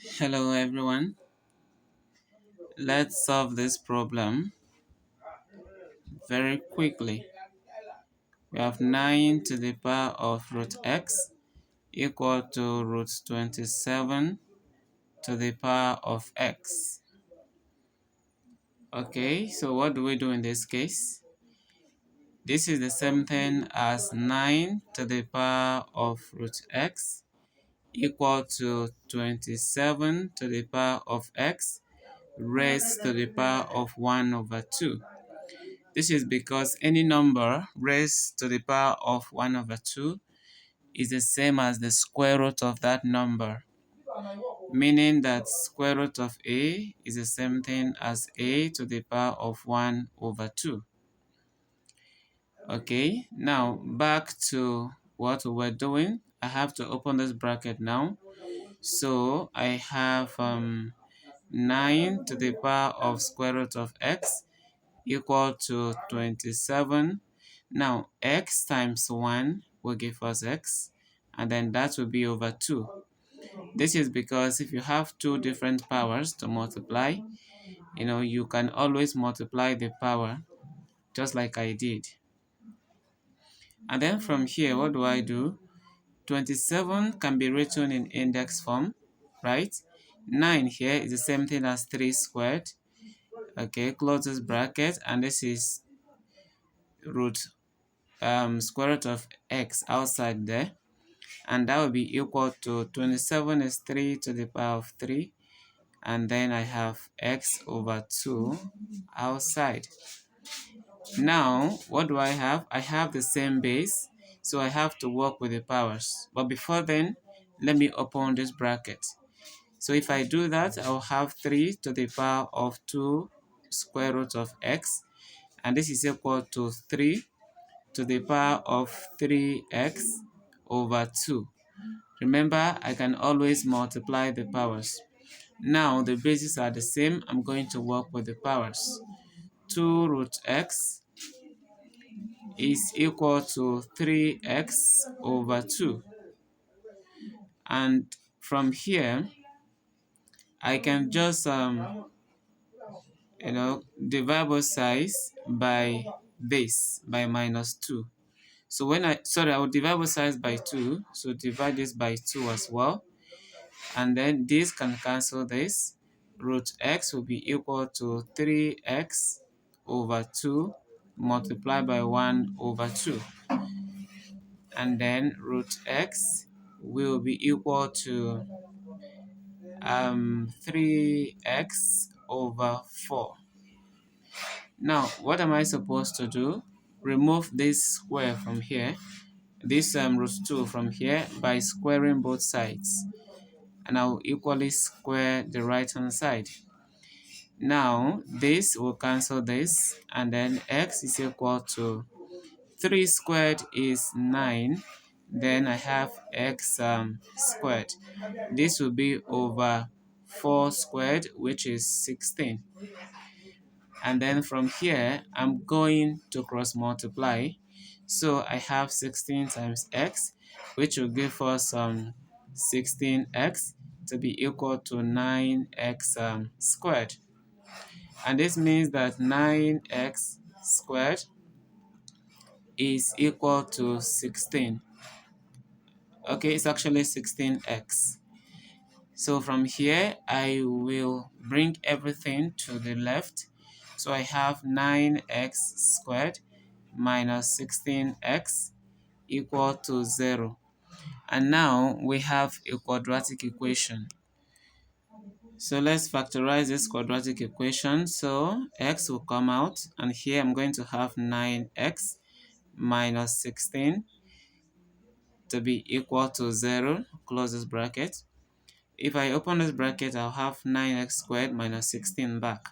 Hello everyone. Let's solve this problem very quickly. We have 9 to the power of root x equal to root 27 to the power of x. Okay, so what do we do in this case? This is the same thing as 9 to the power of root x equal to 27 to the power of x raised to the power of 1 over 2. This is because any number raised to the power of 1 over 2 is the same as the square root of that number, meaning that square root of a is the same thing as a to the power of 1 over 2. Okay, now back to what we were doing. I have to open this bracket now. So I have 9 to the power of square root of x equal to 27. Now, x times 1 will give us x, and then that will be over 2. This is because if you have two different powers to multiply, you can always multiply the power, just like I did. And then from here, what do I do? 27 can be written in index form, right? 9 here is the same thing as 3 squared. Okay, close this bracket, and this is root square root of x outside there, and that will be equal to 27 is 3 to the power of 3, and then I have x over 2 outside. Now what do I have? I have the same base, so I have to work with the powers. But before then, let me open this bracket. So if I do that, I'll have 3 to the power of 2 square root of x, and this is equal to 3 to the power of 3x over 2. Remember, I can always multiply the powers. Now the bases are the same. I'm going to work with the powers. 2 root x is equal to 3x over 2. And from here, I can just divide both sides by this, by minus 2. So I will divide both sides by 2, so divide this by 2 as well. And then this can cancel this. Root x will be equal to 3x over 2 multiplied by 1 over 2. And then root x will be equal to 3x over 4. Now, what am I supposed to do? Remove this square from here, this root 2 from here, by squaring both sides. And I'll equally square the right hand side. Now this will cancel this, and then x is equal to 3 squared is 9. Then I have x squared. This will be over 4 squared, which is 16. And then from here, I'm going to cross multiply. So I have 16 times x, which will give us 16x to be equal to 9x squared. And this means that 9x squared is equal to 16. Okay, it's actually 16x. So from here, I will bring everything to the left. So I have 9x squared minus 16x equal to 0. And now we have a quadratic equation. So let's factorize this quadratic equation. So x will come out, and here I'm going to have 9x minus 16 to be equal to 0. Close this bracket. If I open this bracket, I'll have 9x squared minus 16 back.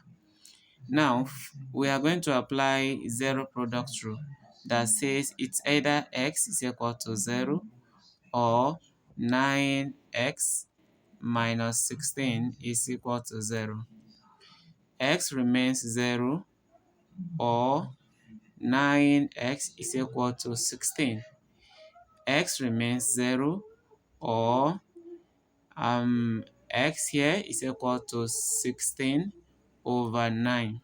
Now, we are going to apply zero product rule that says it's either x is equal to 0 or 9x minus 16 is equal to 0. X remains 0 or 9x is equal to 16. X remains 0 or x here is equal to 16 over 9.